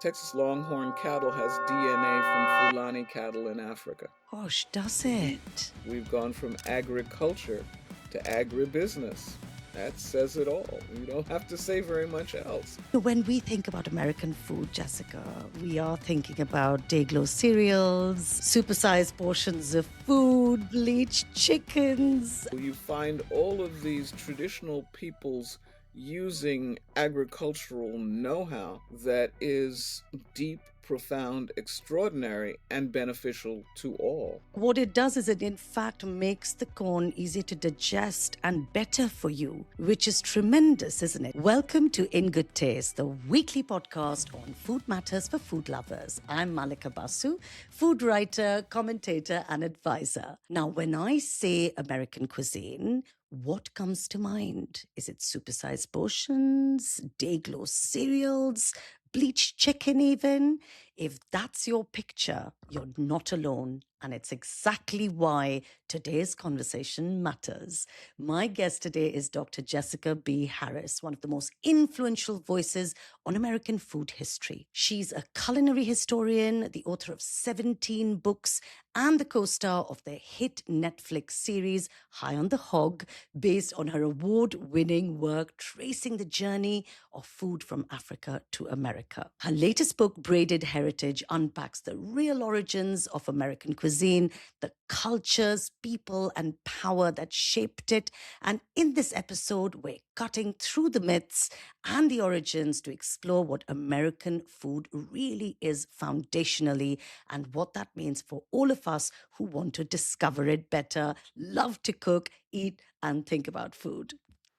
Texas Longhorn cattle has DNA from Fulani cattle in Africa. Gosh, does We, it? we've gone from agriculture to agribusiness. That says it all. You don't have to say very much else. So when we think about American food, Jessica, we are thinking about day-glow cereals, supersized portions of food, bleached chickens. You find all of these traditional peoples using agricultural know how that is deep, profound, extraordinary, and beneficial to all. What it does is it, in fact, makes the corn easier to digest and better for you, which is tremendous, isn't it? Welcome to In Good Taste, the weekly podcast on food matters for food lovers. I'm Malika Basu, food writer, commentator, and advisor. Now, when I say American cuisine, what comes to mind? Is it supersized portions, day-glow cereals, bleached chicken even? If that's your picture, you're not alone. And it's exactly why today's conversation matters. My guest today is Dr. Jessica B. Harris, one of the most influential voices on American food history. She's a culinary historian, the author of 17 books, and the co-star of the hit Netflix series High on the Hog, based on her award-winning work tracing the journey of food from Africa to America. Her latest book, Braided Heritage, unpacks the real origins of American cuisine, the cultures, people, and power that shaped it. And in this episode, we're cutting through the myths and the origins to explore what American food really is foundationally and what that means for all of us who want to discover it better, love to cook, eat, and think about food.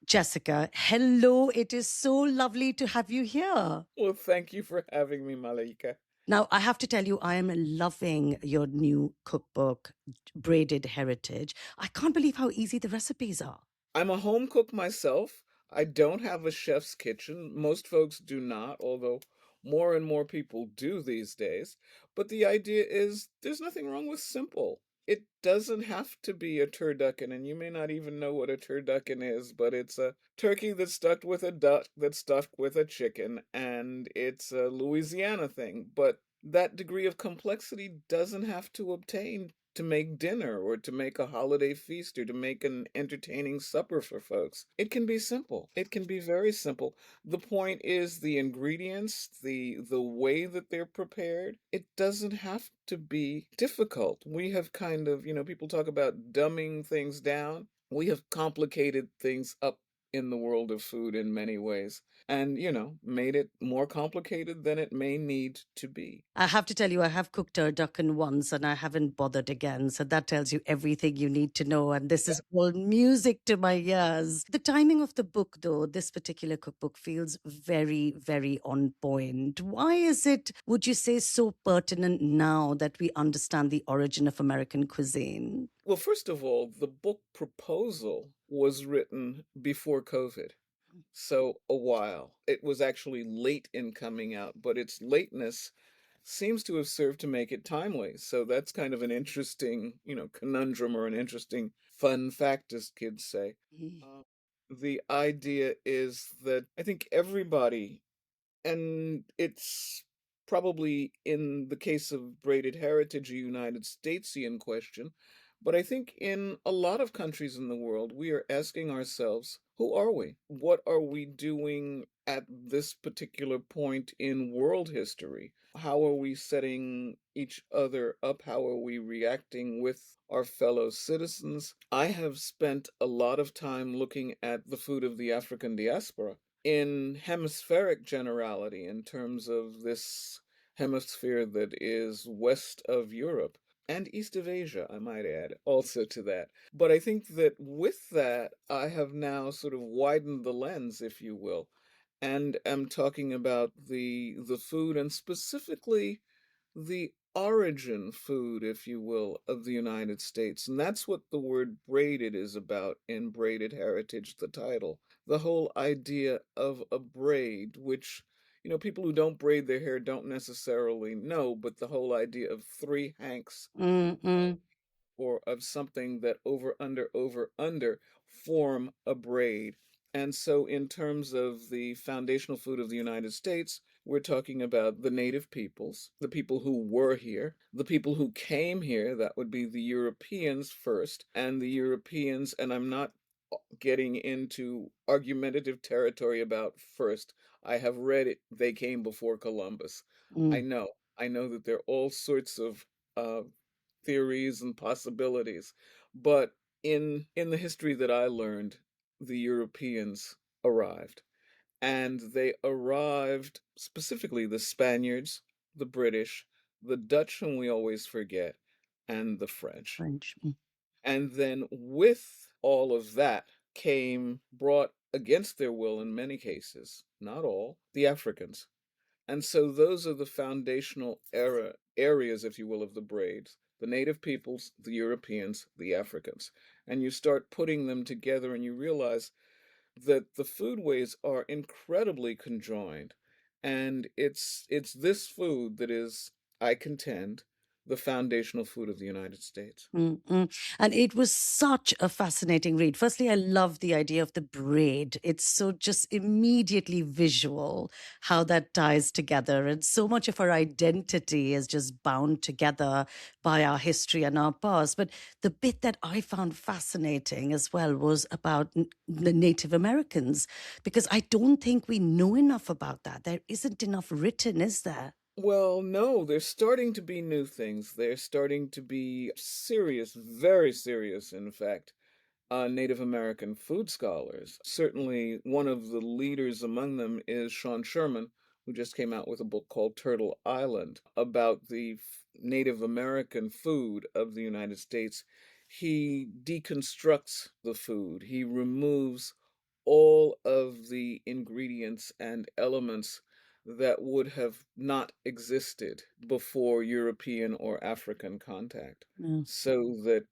Jessica, hello. It is so lovely to have you here. Well, thank you for having me, Malika. Now, I have to tell you, I am loving your new cookbook, Braided Heritage. I can't believe how easy the recipes are. I'm a home cook myself. I don't have a chef's kitchen. Most folks do not, although more and more people do these days. But the idea is there's nothing wrong with simple. It doesn't have to be a turducken, and you may not even know what a turducken is, but it's a turkey that's stuffed with a duck that's stuffed with a chicken, and it's a Louisiana thing. But that degree of complexity doesn't have to obtain to make dinner or to make a holiday feast or to make an entertaining supper for folks. It can be simple. It can be very simple. The point is the ingredients, the way that they're prepared. It doesn't have to be difficult. We have kind of, people talk about dumbing things down. We have complicated things up in the world of food in many ways and, made it more complicated than it may need to be. I have to tell you, I have cooked turducken once and I haven't bothered again. So that tells you everything you need to know. And this is all music to my ears. The timing of the book, though, this particular cookbook feels very, very on point. Why is it, would you say, so pertinent now that we understand the origin of American cuisine? Well, first of all, the book proposal was written before COVID. So a while. It was actually late in coming out, but its lateness seems to have served to make it timely. So that's kind of an interesting, conundrum or an interesting fun fact, as kids say. Uh, the idea is that I think everybody, and it's probably in the case of Braided Heritage, a United Statesian question, but I think in a lot of countries in the world, we are asking ourselves, who are we? What are we doing at this particular point in world history? How are we setting each other up? How are we reacting with our fellow citizens? I have spent a lot of time looking at the food of the African diaspora in hemispheric generality, in terms of this hemisphere that is west of Europe and east of Asia, I might add, also to that. But I think that with that, I have now sort of widened the lens, if you will, and am talking about the food and specifically the origin food, if you will, of the United States. And that's what the word braided is about in Braided Heritage, the title. The whole idea of a braid, which, people who don't braid their hair don't necessarily know, but the whole idea of three hanks Mm-mm. or of something that over, under form a braid. And so, in terms of the foundational food of the United States, We're talking about the native peoples, the people who were here, the people who came here, that would be the Europeans first, and the Europeans, and I'm not getting into argumentative territory about first. I have read it, they came before Columbus. I Mm, know. I know that there are all sorts of uh, theories and possibilities, but in the history that I learned, the Europeans arrived, and they arrived specifically the Spaniards, the British, the Dutch, whom we always forget, and the French. French. And then with all of that came, brought against their will in many cases, not all, the Africans. And so those are the foundational areas, if you will, of the braids. The native peoples, the Europeans, the Africans. And you start putting them together and you realize that the foodways are incredibly conjoined. And it's this food that is, I contend, the foundational food of the United States. And it was such a fascinating read. Firstly, I love the idea of the braid. It's so just immediately visual how that ties together. And so much of our identity is just bound together by our history and our past. But the bit that I found fascinating as well was about the Native Americans, because I don't think we know enough about that. There isn't enough written, is there? Well, no, there's starting to be new things. They're starting to be serious, very serious, in fact, Native American food scholars. Certainly, one of the leaders among them is Sean Sherman, who just came out with a book called Turtle Island about the Native American food of the United States. He deconstructs the food, he removes all of the ingredients and elements that would have not existed before European or African contact. Yeah. So that,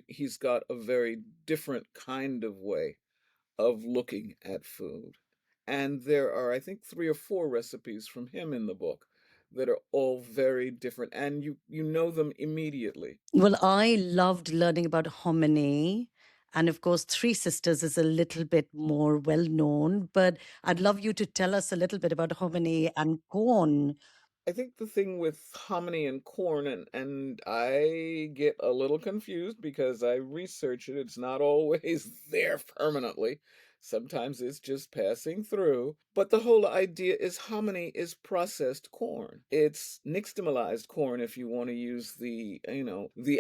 he's got a very different kind of way of looking at food. And there are, I think, 3 or 4 recipes from him in the book that are all very different, and you know them immediately. Well, I loved learning about hominy. And of course, Three Sisters is a little bit more well known, but I'd love you to tell us a little bit about hominy and corn. I think the thing with hominy and corn, and I get a little confused because I research it, it's not always there permanently. Sometimes it's just passing through. But the whole idea is hominy is processed corn. It's nixtamalized corn if you want to use the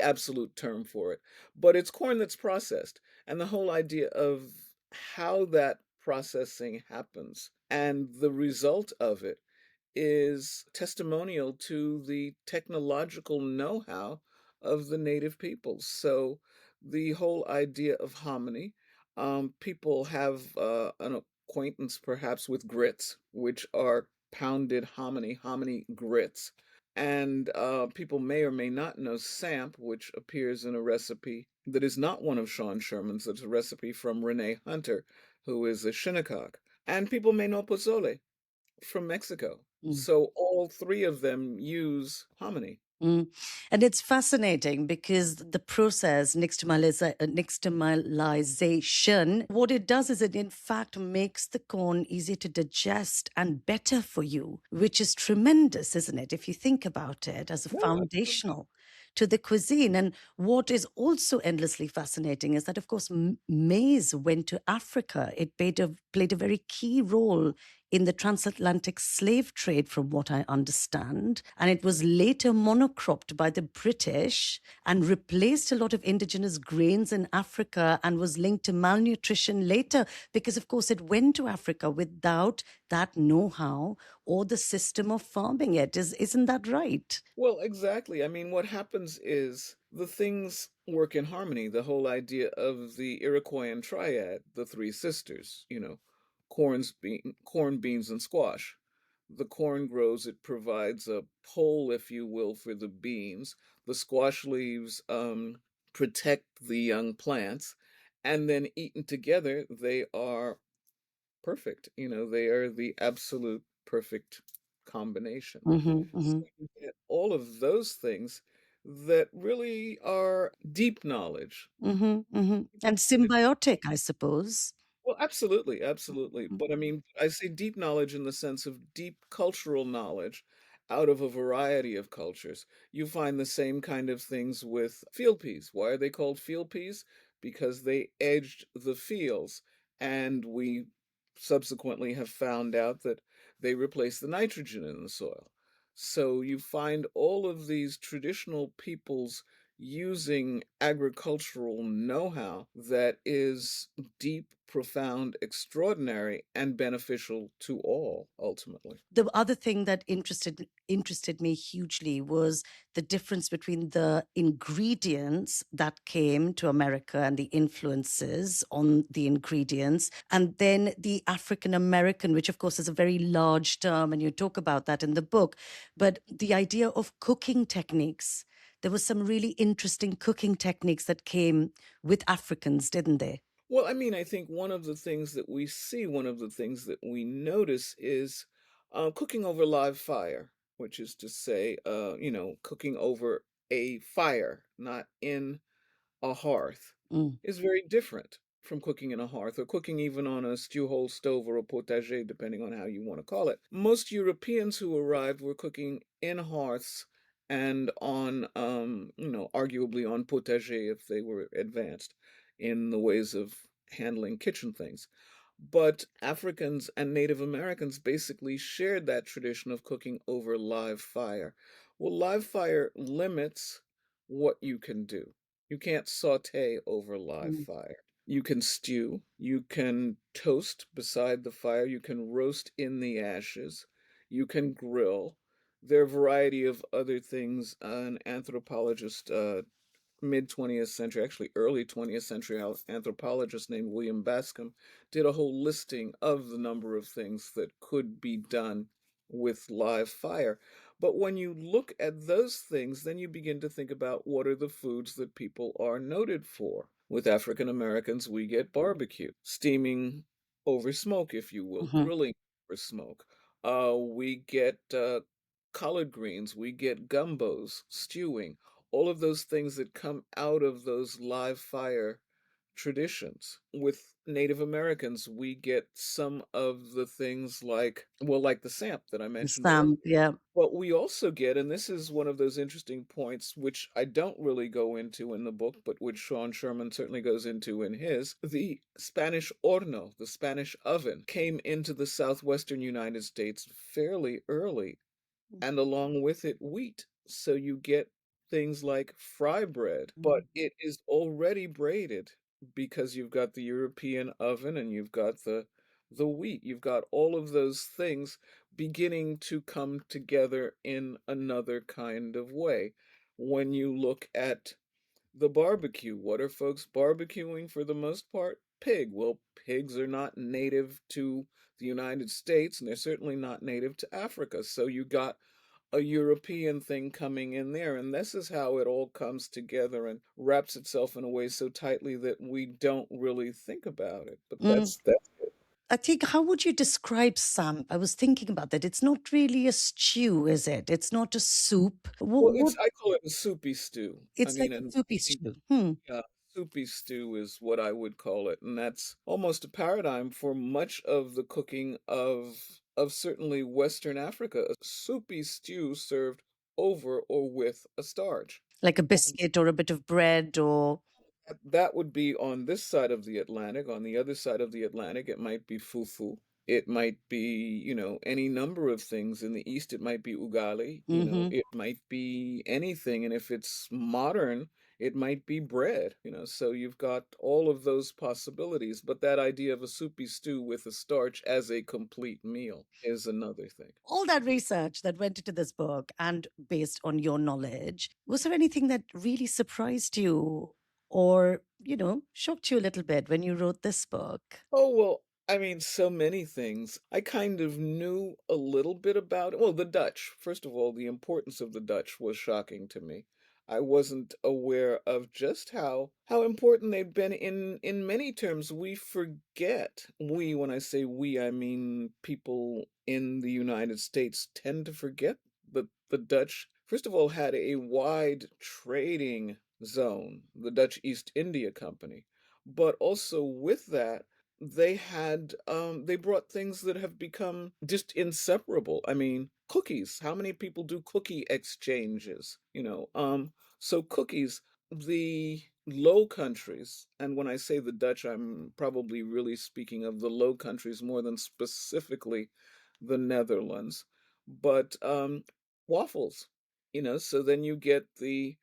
absolute term for it. But it's corn that's processed. And the whole idea of how that processing happens and the result of it is testimonial to the technological know-how of the native peoples. So the whole idea of hominy, people have an acquaintance perhaps with grits, which are pounded hominy grits. And people may or may not know samp, which appears in a recipe that is not one of Sean Sherman's. It's a recipe from Renee Hunter, who is a Shinnecock. And people may know pozole from Mexico. Mm. So all 3 of them use hominy. Mm. And it's fascinating because the process, nixtamalization, what it does is it in fact makes the corn easier to digest and better for you, which is tremendous, isn't it? If you think about it as a No, absolutely. foundational to the cuisine. And what is also endlessly fascinating is that, of course, maize went to Africa. It played a very key role in the transatlantic slave trade, from what I understand. And it was later monocropped by the British and replaced a lot of indigenous grains in Africa and was linked to malnutrition later because, of course, it went to Africa without that know how or the system of farming it. Isn't that right? Well, exactly. I mean, what happens is the things work in harmony. The whole idea of the Iroquoian triad, the 3 sisters, corn, beans, and squash. The corn grows, it provides a pole, if you will, for the beans. The squash leaves protect the young plants. And then eaten together, they are perfect. They are the absolute perfect combination. Hmm. So Hmm. you get all of those things that really are deep knowledge. Hmm. Hmm. And symbiotic, I suppose. Well, absolutely, absolutely. Mm, But I mean, I say deep knowledge in the sense of deep cultural knowledge out of a variety of cultures. You find the same kind of things with field peas. Why are they called field peas? Because they edged the fields, and we subsequently have found out that they replace the nitrogen in the soil. So you find all of these traditional peoples using agricultural know-how that is deep, profound, extraordinary, and beneficial to all, ultimately. the other thing that interested me hugely was the difference between the ingredients that came to America and the influences on the ingredients, and then the African American, which of course is a very large term, and you talk about that in the book. But the idea of cooking techniques, there was some really interesting cooking techniques that came with Africans, didn't they? Well, I mean, I think one of the things that we see, one of the things that we notice is cooking over live fire, which is to say, cooking over a fire, not in a hearth, Mm. is very different from cooking in a hearth or cooking even on a stew hole stove or a potager, depending on how you want to call it. Most Europeans who arrived were cooking in hearths and on, arguably on potager if they were advanced in the ways of handling kitchen things. But Africans and Native Americans basically shared that tradition of cooking over live fire. Well, live fire limits what you can do. You can't saute over live Mm. fire. You can stew, you can toast beside the fire, you can roast in the ashes, you can grill. There are a variety of other things. An anthropologist, mid 20th century, actually early 20th century anthropologist named William Bascom did a whole listing of the number of things that could be done with live fire. But when you look at those things, then you begin to think about what are the foods that people are noted for. With African Americans, we get barbecue, steaming over smoke, if you will, Mhm. grilling over smoke. We get collard greens, we get gumbos, stewing, all of those things that come out of those live fire traditions. With Native Americans, we get some of the things like, well, like the samp that I mentioned earlier. Sam, yeah. But we also get, and this is one of those interesting points, which I don't really go into in the book, but which Sean Sherman certainly goes into in his, the Spanish horno, the Spanish oven, came into the southwestern United States fairly early, and along with it, wheat. So you get things like fry bread, but Mm. it is already braided because you've got the European oven and you've got the wheat. You've got all of those things beginning to come together in another kind of way. When you look at the barbecue, what are folks barbecuing for the most part? Pig. Well, pigs are not native to the United States, and they're certainly not native to Africa. So you got a European thing coming in there, and this is how it all comes together and wraps itself in a way so tightly that we don't really think about it. But Mm. that's I think, how would you describe samp? I was thinking about that. It's not really a stew, is it? It's not a soup. well, What I call it a soupy stew. I it's like mean, a and soupy I think stew. Hmm. yeah, soupy stew is what I would call it, and that's almost a paradigm for much of the cooking of certainly Western Africa. A soupy stew served over or with a starch. Like a biscuit or a bit of bread or That would be on this side of the Atlantic. On the other side of the Atlantic, it might be fufu. It might be, any number of things. In the East, it might be ugali. hmm. It might be anything. And if it's modern, it might be bread. So you've got all of those possibilities. But that idea of a soupy stew with a starch as a complete meal is another thing. All that research that went into this book and based on your knowledge, was there anything that really surprised you or, shocked you a little bit when you wrote this book? Oh, well, I mean, so many things. I kind of knew a little bit about it. Well, the Dutch. First of all, the importance of the Dutch was shocking to me. I wasn't aware of just how important they've been in many terms. We forget. We, when I say we, I mean people in the United States tend to forget that the Dutch, first of all, had a wide trading zone, the Dutch East India Company. But also with that, they brought things that have become just inseparable. I mean, cookies. How many people do cookie exchanges? So cookies, the Low Countries, and when I say the Dutch, I'm probably really speaking of the Low Countries more than specifically the Netherlands. But waffles, so then you get the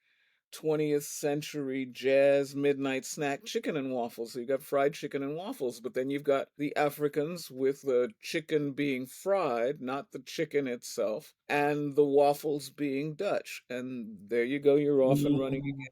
20th century jazz midnight snack chicken and waffles. So you got fried chicken and waffles, but then you've got the Africans with the chicken being fried, not the chicken itself, and the waffles being Dutch. And there you go, you're off and running Mm. again.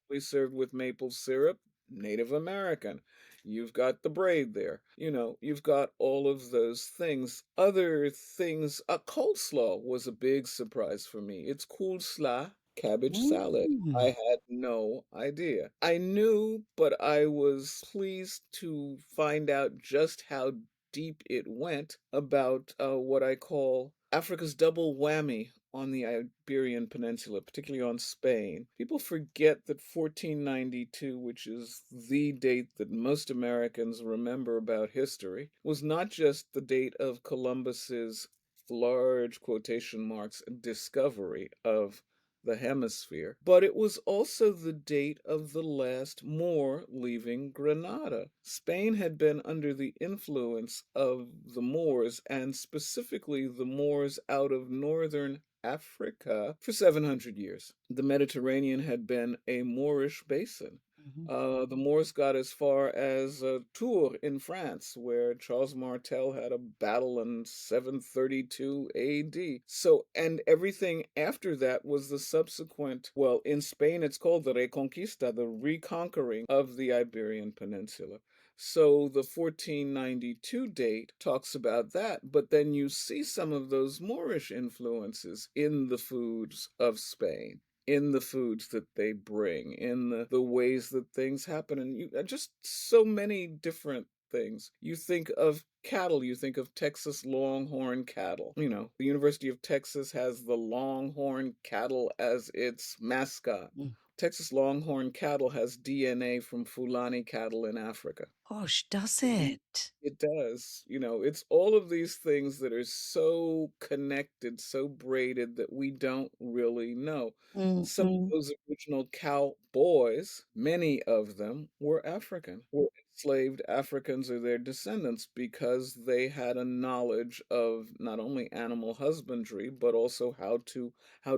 We served with maple syrup, Native American. You've got the braid there. You've got all of those things. Other things, a coleslaw was a big surprise for me. It's coleslaw, cabbage salad. I Mm. had no idea. I knew, but I was pleased to find out just how deep it went about what I call Africa's double whammy on the Iberian Peninsula, particularly on Spain. People forget that 1492, which is the date that most Americans remember about history, was not just the date of Columbus's large quotation marks discovery of the hemisphere, but it was also the date of the last Moor leaving Granada. Spain had been under the influence of the Moors, and specifically the Moors out of northern Africa, for 700 years. The Mediterranean had been a Moorish basin. Mhm. The Moors got as far as Tours in France, where Charles Martel had a battle in 732 AD. So, and everything after that was the subsequent, well, in Spain it's called the Reconquista, the reconquering of the Iberian Peninsula. So the 1492 date talks about that, but then you see some of those Moorish influences in the foods of Spain, in the foods that they bring, in the ways that things happen, and just so many different things. You think of cattle, you think of Texas Longhorn cattle. The University of Texas has the Longhorn cattle as its mascot. Mm. Texas Longhorn cattle has DNA from Fulani cattle in Africa. Gosh, does Mhm. it? It does. It's all of these things that are so connected, so braided that we don't really know. Mm, Some of mm. those original cowboys, many of them were African, were enslaved Africans or their descendants because they had a knowledge of not only animal husbandry, but also how to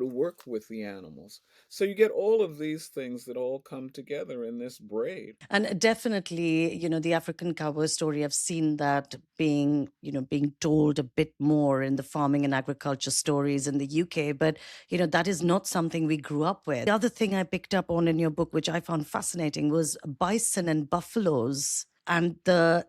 work with the animals. So you get all of these things that all come together in this braid. And definitely, the African cowboy story, I've seen that being told a bit more in the farming and agriculture stories in the UK, but, that is not something we grew up with. The other thing I picked up on in your book, which I found fascinating, was bison and buffaloes and the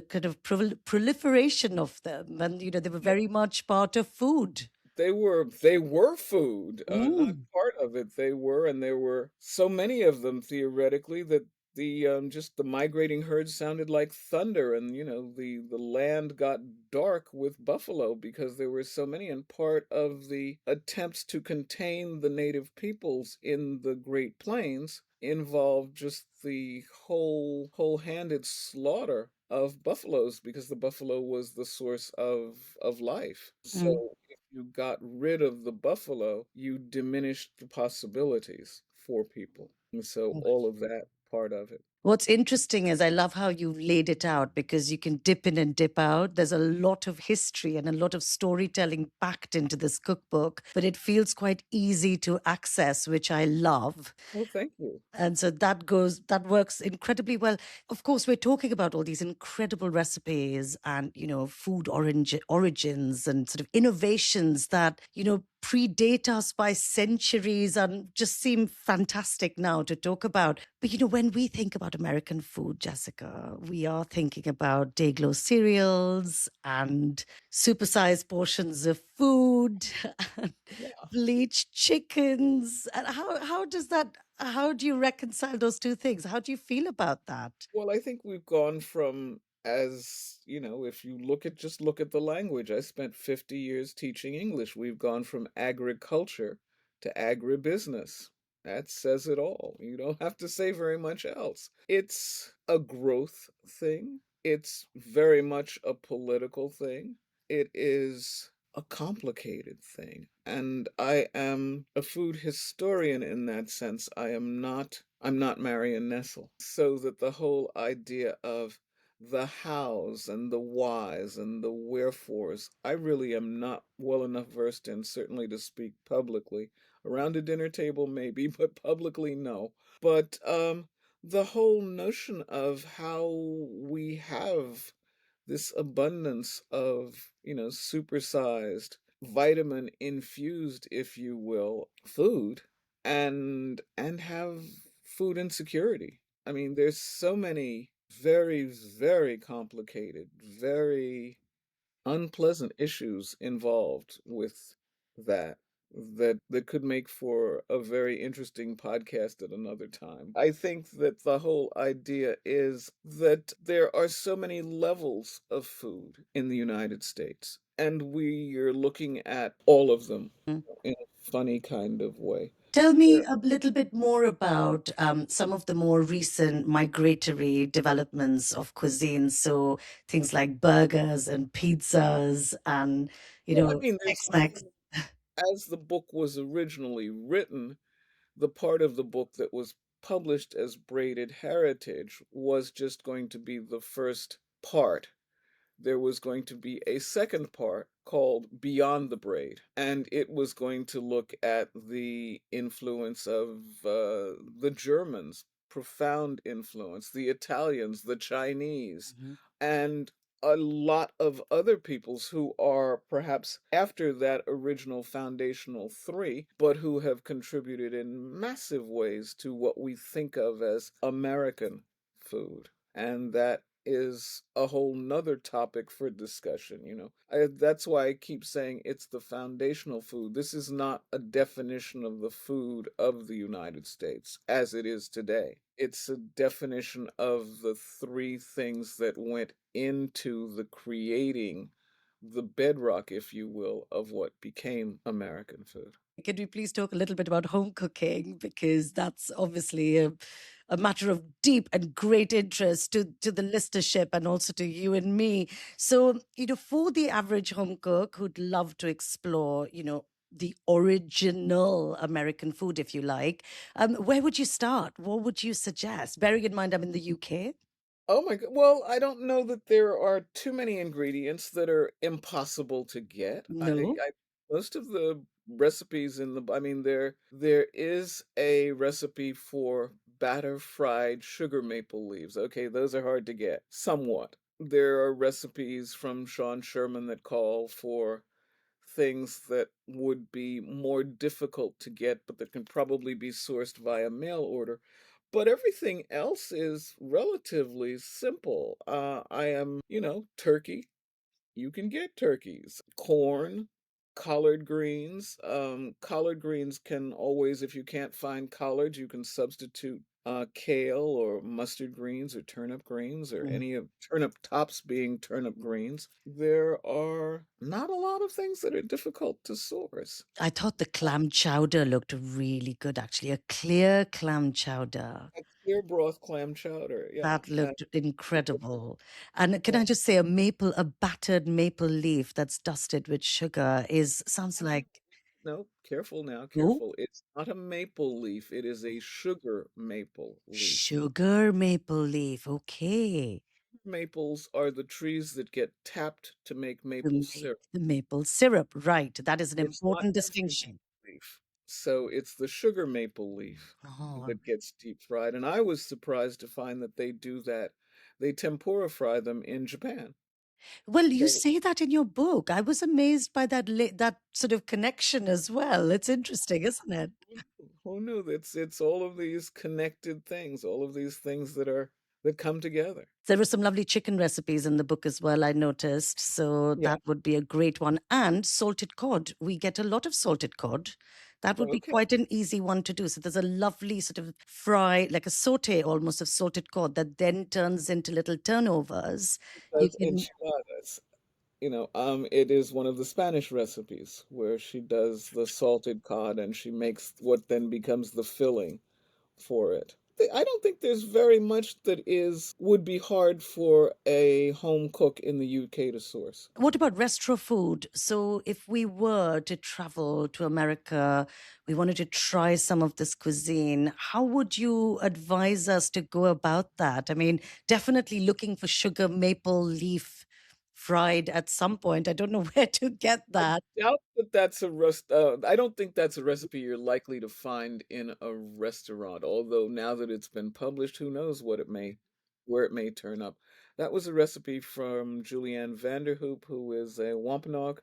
kind of proliferation of them. And, they were very much part of food. They were food, not Mm, part of it. They were, and there were so many of them theoretically that the just the migrating herds sounded like thunder, and the land got dark with buffalo because there were so many. And part of the attempts to contain the native peoples in the Great Plains involved just the whole-handed slaughter of buffaloes because the buffalo was the source of life. mm. So if you got rid of the buffalo, you diminished the possibilities for people. And so all of that part of it. What's interesting is I love how you laid it out because you can dip in and dip out. There's a lot of history and a lot of storytelling packed into this cookbook, but it feels quite easy to access, which I love. Well, thank you. And so that works incredibly well. Of course, we're talking about all these incredible recipes and, food origins and sort of innovations that, predate us by centuries and just seem fantastic now to talk about. But, when we think about American food, Jessica, we are thinking about day-glow cereals and supersized portions of food and Yeah. bleached chickens. And how do you reconcile those two things? How do you feel about that? Well, I think we've gone from, if you look at the language. I spent 50 years teaching English. We've gone from agriculture to agribusiness. That says it all. You don't have to say very much else. It's a growth thing. It's very much a political thing. It is a complicated thing. And I am a food historian in that sense. I'm not Marion Nestle. So that the whole idea of the hows and the whys and the wherefores, I really am not well enough versed in, certainly to speak publicly. Around a dinner table, maybe, but publicly, no. But the whole notion of how we have this abundance of, supersized, vitamin infused, if you will, food and have food insecurity. I mean, there's so many very, very complicated, very unpleasant issues involved with that that could make for a very interesting podcast at another time. I think that the whole idea is that there are so many levels of food in the United States, and we are looking at all of them in a funny kind of way. Tell me There- a little bit more about some of the more recent migratory developments of cuisine. So things like burgers and pizzas and, well, I mean, Tex-Mex. as the book was originally written, the part of the book that was published as Braided Heritage was just going to be the first part. There was going to be a second part called Beyond the Braid, and it was going to look at the influence of the Germans, profound influence, the Italians, the Chinese, Mhm. and a lot of other peoples who are perhaps after that original foundational three, but who have contributed in massive ways to what we think of as American food. And that is a whole nother topic for discussion. That's why I keep saying it's the foundational food. This is not a definition of the food of the United States as it is today. It's a definition of the three things that went into the creating, the bedrock, if you will, of what became American food. Can we please talk a little bit about home cooking? Because that's obviously a matter of deep and great interest to the listenership and also to you and me. So, for the average home cook who'd love to explore, the original American food, if you like, where would you start? What would you suggest? Bearing in mind I'm in the UK. Oh my god. Well, I don't know that there are too many ingredients that are impossible to get. No. Most of the recipes I mean, there is a recipe for batter fried sugar maple leaves. Okay, those are hard to get, somewhat. There are recipes from Sean Sherman that call for things that would be more difficult to get, but that can probably be sourced via mail order. But everything else is relatively simple. Turkey. You can get turkeys, corn, collard greens. Collard greens can always, if you can't find collards, you can substitute kale or mustard greens or turnip greens or any of turnip tops being turnip greens. There are not a lot of things that are difficult to source. I thought the clam chowder looked really good, actually. A clear clam chowder. A clear broth clam chowder, yeah. That looked incredible. And can Yeah. I just say a battered maple leaf that's dusted with sugar is sounds like No, careful now, oh, careful. It's not a maple leaf, it is a sugar maple leaf. sugar maple leaf. Okay. Maples are the trees that get tapped to make To maple make syrup. the maple syrup. Right. That is an It's not important every distinction. maple leaf. So it's the sugar maple leaf Oh. that gets deep fried. And I was surprised to find that they do that. They tempura fry them in Japan. Well, you So, say that in your book. I was amazed by that sort of connection as well. It's interesting, isn't it? who knew? It's all of these connected things, all of these things that come together. There were some lovely chicken recipes in the book as well, I noticed. So Yeah. that would be a great one. And salted cod. We get a lot of salted cod. That would be Okay. quite an easy one to do. So there's a lovely sort of fry, like a saute almost of salted cod that then turns into little turnovers. You Does can enchiladas. It is one of the Spanish recipes where she does the salted cod and she makes what then becomes the filling for it. I don't think there's very much that would be hard for a home cook in the UK to source. What about restaurant food? So, if we were to travel to America, we wanted to try some of this cuisine, how would you advise us to go about that? I mean, definitely looking for sugar maple leaf fried at some point. I don't know where to get that. Doubt that I don't think that's a recipe you're likely to find in a restaurant, although now that it's been published, who knows where it may turn up. That was a recipe from Julianne Vanderhoop, who is a Wampanoag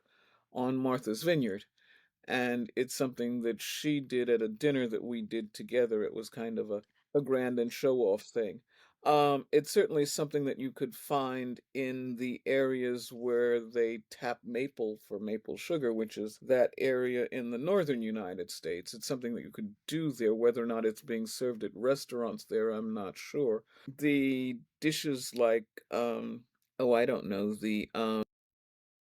on Martha's Vineyard. And it's something that she did at a dinner that we did together. It was kind of a grand and show off thing. It's certainly something that you could find in the areas where they tap maple for maple sugar, which is that area in the northern United States. It's something that you could do there. Whether or not it's being served at restaurants there, I'm not sure. The dishes like, oh, I don't know, the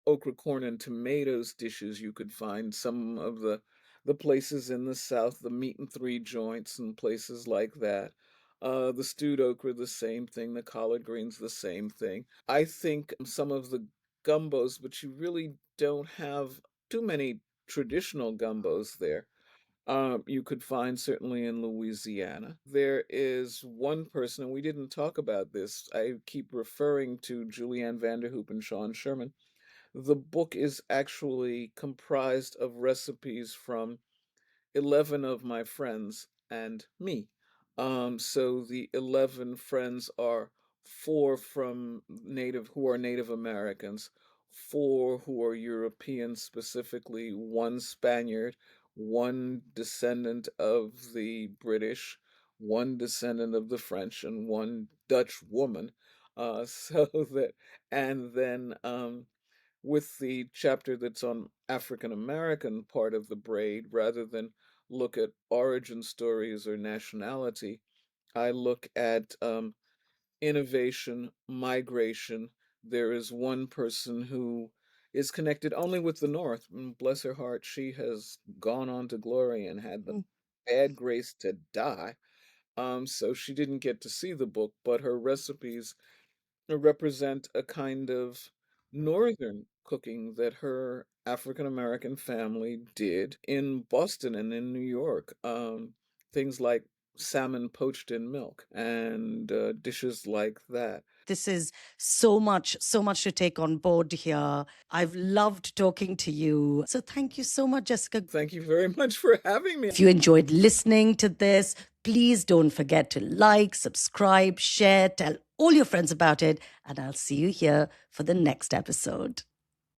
okra, corn, and tomatoes dishes you could find some of the places in the South, the meat and three joints and places like that. The stewed okra, the same thing. The collard greens, the same thing. I think some of the gumbos, but you really don't have too many traditional gumbos there. You could find certainly in Louisiana. There is one person, and we didn't talk about this. I keep referring to Julianne Vanderhoop and Sean Sherman. The book is actually comprised of recipes from 11 of my friends and me. So the 11 friends are four from native who are Native Americans, four who are Europeans, specifically one Spaniard, one descendant of the British, one descendant of the French, and one Dutch woman. So that, and then with the chapter that's on African American part of the braid, rather than look at origin stories or nationality, I look at innovation, migration. There is one person who is connected only with the North. Bless her heart, she has gone on to glory and had the bad grace to die. So she didn't get to see the book, but her recipes represent a kind of northern cooking that her African American family did in Boston and in New York. Things like salmon poached in milk and dishes like that. This is so much to take on board here. I've loved talking to you. So thank you so much, Jessica. Thank you very much for having me. If you enjoyed listening to this, please don't forget to like, subscribe, share, tell all your friends about it, and I'll see you here for the next episode.